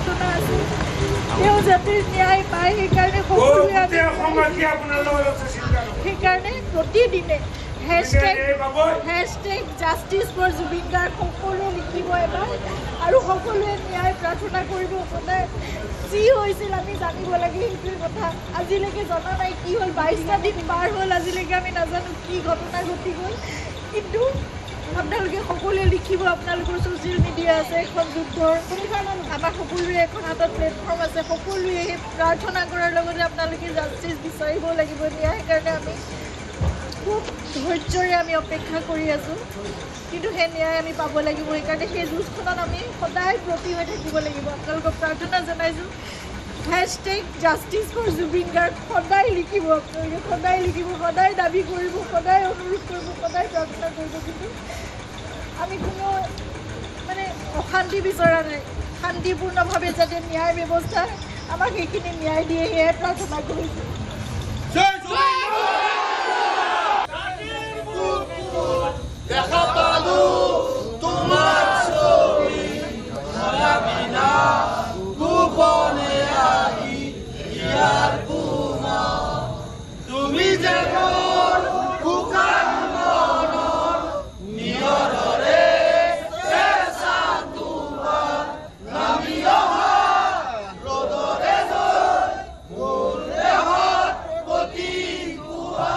প্ৰাৰ্থনা আছে তেওঁ যাতে ন্যায় পায় সেইকাৰণে সকলোৱে সেইকাৰণে প্ৰতিদিনে হেশটেগ জাষ্টিছ ফৰ জুবিন গাৰ্গ সকলোৱে লিখিব এবাৰ আৰু সকলোৱে ন্যায় প্ৰাৰ্থনা কৰিব সদায় যি হৈছিল আমি জানিব লাগে সেইটোৱে কথা আজিলৈকে জনা নাই কি হ'ল 22টা দিন পাৰ হ'ল আজিলৈকে আমি নাজানো কি ঘটনা ঘটি গ'ল কিন্তু আপোনালোকে সকলোৱে লিখিব আপোনালোকৰ ছ'চিয়েল মিডিয়া আছে এখন যুদ্ধৰ আমাৰ সকলোৰে এখন হাতত প্লেটফৰ্ম আছে সকলোৱে প্ৰাৰ্থনা কৰাৰ লগতে আপোনালোকে জাষ্টিছ বিচাৰিব লাগিব ন্যায় সেইকাৰণে আমি খুব ধৈৰ্যৰে আমি অপেক্ষা কৰি আছোঁ কিন্তু সেই ন্যায় আমি পাব লাগিব সেইকাৰণে সেই যুঁজখনত আমি সদায় ব্ৰতী হৈ থাকিব লাগিব আপোনালোকক প্ৰাৰ্থনা জনাইছোঁ হেশটেগ জাষ্টিছ ফৰ জুবিন গাৰ্গ সদায় লিখিব আপোনালোকে সদায় লিখিব সদায় দাবী কৰিব সদায় অনুৰোধ কৰিব সদায় প্ৰাৰ্থনা কৰিব কিন্তু আমি কোনো মানে অশান্তি বিচৰা নাই শান্তিপূৰ্ণভাৱে যাতে ন্যায় ব্যৱস্থা আমাক সেইখিনি ন্যায় দিয়ে সেয়াই প্ৰাৰ্থনা কৰিছোঁ দেখা পালো তোমাৰ ছবি মায়া বিনা গোপনে আহি ইয়াৰ পুমা তুমি যেমন শুকান মনৰ নিয়ৰৰে চেঁচা তোমাৰ নামি অহা ৰ'দৰে গৈ মোৰ দেহত গতি পোৱা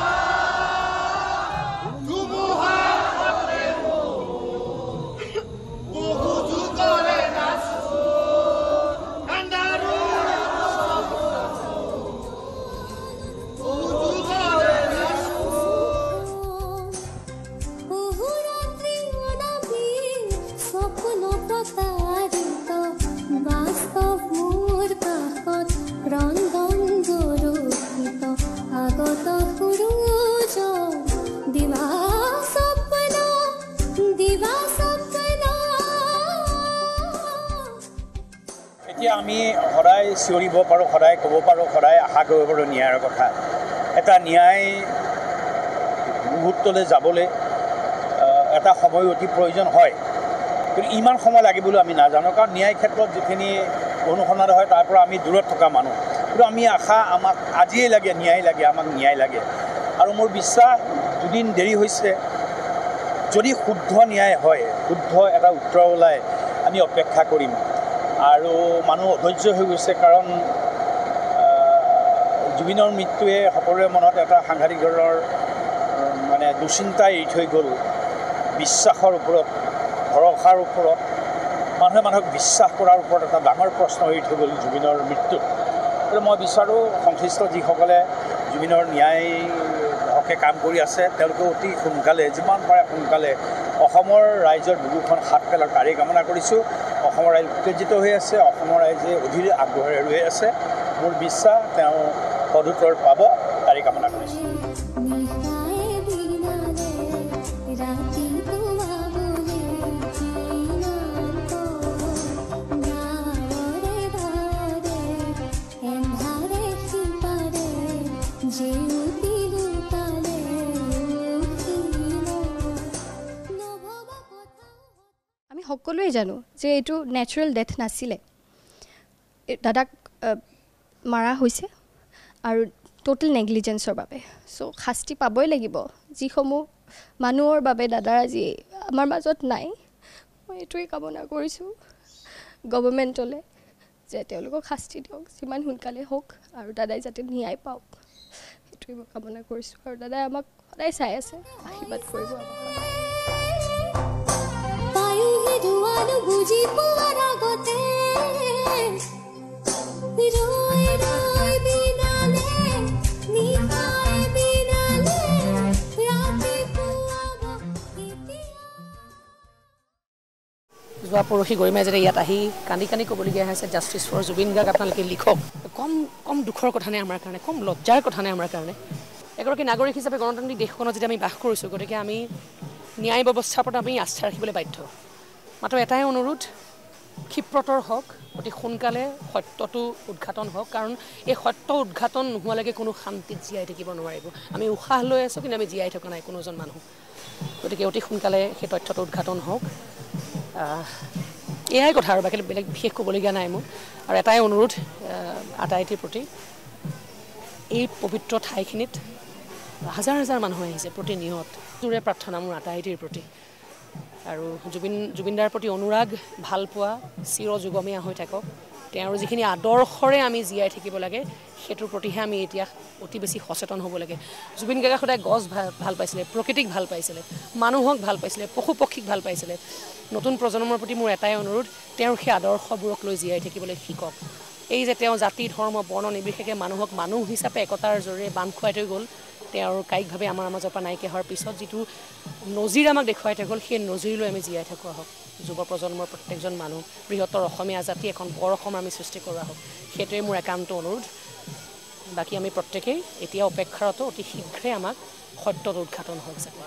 আমি সদায় চিঞৰিব পাৰোঁ সদায় ক'ব পাৰোঁ সদায় আশা কৰিব পাৰোঁ ন্যায়ৰ কথা এটা ন্যায় মুহূৰ্তলৈ যাবলৈ এটা সময় অতি প্ৰয়োজন হয় কিন্তু ইমান সময় লাগিবলৈ আমি নাজানো কাৰণ ন্যায় ক্ষেত্ৰত যিখিনি অনুসন্ধান হয় তাৰ পৰা আমি দূৰত থকা মানুহ কিন্তু আমি আশা আমাক আজিয়েই লাগে আমাক ন্যায় লাগে আৰু মোৰ বিশ্বাস দুদিন দেৰি হৈছে যদি শুদ্ধ ন্যায় হয় শুদ্ধ এটা উত্তৰ ওলাই আমি অপেক্ষা কৰিম আৰু মানুহ অধৈৰ্য হৈ গৈছে কাৰণ জুবিনৰ মৃত্যুৱে সকলোৰে মনত এটা সাংঘাতিক ধৰণৰ মানে দুশ্চিন্তা এৰি থৈ গ'ল বিশ্বাসৰ ওপৰত ভৰসাৰ ওপৰত মানুহে মানুহক বিশ্বাস কৰাৰ ওপৰত এটা ডাঙৰ প্ৰশ্ন এৰি থৈ গ'ল জুবিনৰ মৃত্যুত আৰু মই বিচাৰোঁ সংশ্লিষ্ট যিসকলে জুবিনৰ ন্যায় হকে কাম কৰি আছে তেওঁলোকে অতি সোনকালে যিমান পাৰে সোনকালে অসমৰ ৰাইজৰ বুকুখন হাত পেলাৰ তাৰেই কামনা কৰিছোঁ অসমৰ ৰাইজ উত্তেজিত হৈ আছে অসমৰ ৰাইজে অধীৰ আগ্ৰহেৰে ৰৈ আছে মোৰ বিশ্বাস তেওঁ সদুত্তৰ পাব তাৰেই কামনা কৰিছোঁ সকলোৱে জানো যে এইটো নেচাৰেল ডেথ নাছিলে দাদাক মাৰা হৈছে আৰু টোটেল নেগলিজেন্সৰ বাবে চ' শাস্তি পাবই লাগিব যিসমূহ মানুহৰ বাবে দাদাৰ আজি আমাৰ মাজত নাই মই এইটোৱেই কামনা কৰিছোঁ গভৰ্ণমেণ্টলৈ যে তেওঁলোকক শাস্তি দিয়ক যিমান সোনকালে হওক আৰু দাদাই যাতে ন্যায় পাওক সেইটোৱে মই কামনা কৰিছোঁ আৰু দাদাই আমাক সদায় চাই আছে আশীৰ্বাদ কৰিব বুজি পোৱাৰ আগতে ৰৈ ৰৈ বিনালে নিশাই বিনালে ৰাতি পুৱাব যোৱা পৰহি গৰিমাই যেতিয়া ইয়াত আহি কান্দি কান্দি ক'বলগীয়া হৈছে জাষ্টিছ ফৰ জুবিন গাৰ্গ আপোনালোকে লিখক কম দুখৰ কথা নাই আমাৰ কাৰণে কম লজ্জাৰ কথা নাই আমাৰ কাৰণে এগৰাকী নাগৰিক হিচাপে গণতান্ত্ৰিক দেশখনত যেতিয়া আমি বাস কৰিছোঁ গতিকে আমি ন্যায় ব্যৱস্থাৰ ওপৰত আমি আস্থা ৰাখিবলৈ বাধ্য মাত্ৰ এটাই অনুৰোধ ক্ষিপ্ৰতৰ হওক অতি সোনকালে সত্যটো উদ্ঘাটন হওক কাৰণ এই সত্য উদ্ঘাটন নোহোৱালৈকে কোনো শান্তিত জীয়াই থাকিব নোৱাৰিব আমি উশাহ লৈ আছোঁ কিন্তু আমি জীয়াই থকা নাই কোনোজন মানুহ গতিকে অতি সোনকালে সেই তথ্যটো উদ্ঘাটন হওক এয়াই কথা আৰু বাকী বেলেগ বিশেষ ক'বলগীয়া নাই মোৰ আৰু এটাই অনুৰোধ আটাইটিৰ প্ৰতি এই পবিত্ৰ ঠাইখিনিত হাজাৰ হাজাৰ মানুহ আহিছে প্ৰতিনিয়ত জোৰে প্ৰাৰ্থনা মোৰ আটাইটিৰ প্ৰতি আৰু জুবিনদাৰ প্ৰতি অনুৰাগ ভাল পোৱা চিৰ যুগমীয়া হৈ থাকক তেওঁৰ যিখিনি আদৰ্শৰে আমি জীয়াই থাকিব লাগে সেইটোৰ প্ৰতিহে আমি এতিয়া অতি বেছি সচেতন হ'ব লাগে জুবিন গাৰ্গে সদায় গছ ভাল পাইছিলে প্ৰকৃতিক ভাল পাইছিলে মানুহক ভাল পাইছিলে পশু পক্ষীক ভাল পাইছিলে নতুন প্ৰজন্মৰ প্ৰতি মোৰ এটাই অনুৰোধ তেওঁৰ সেই আদৰ্শবোৰক লৈ জীয়াই থাকিবলৈ শিকক এই যে তেওঁ জাতি ধৰ্ম বৰ্ণ নিৰ্বিশেষে মানুহক মানুহ হিচাপে একতাৰ জৰিয়তে বান্ধ খুৱাই থৈ গ'ল তেওঁৰ কায়িকভাৱে আমাৰ মাজৰ পৰা নাইকিয়া হোৱাৰ পিছত যিটো নজিৰ আমাক দেখুৱাই থৈ গ'ল সেই নজিৰলৈ আমি জীয়াই থকা হওক যুৱ প্ৰজন্মৰ প্ৰত্যেকজন মানুহ বৃহত্তৰ অসমীয়া জাতি এখন বৰ অসম আমি সৃষ্টি কৰা হওক সেইটোৱে মোৰ একান্ত অনুৰোধ বাকী আমি প্ৰত্যেকেই এতিয়া অপেক্ষাৰত অতি শীঘ্ৰে আমাক সত্যত উদঘাটন হওক যাতে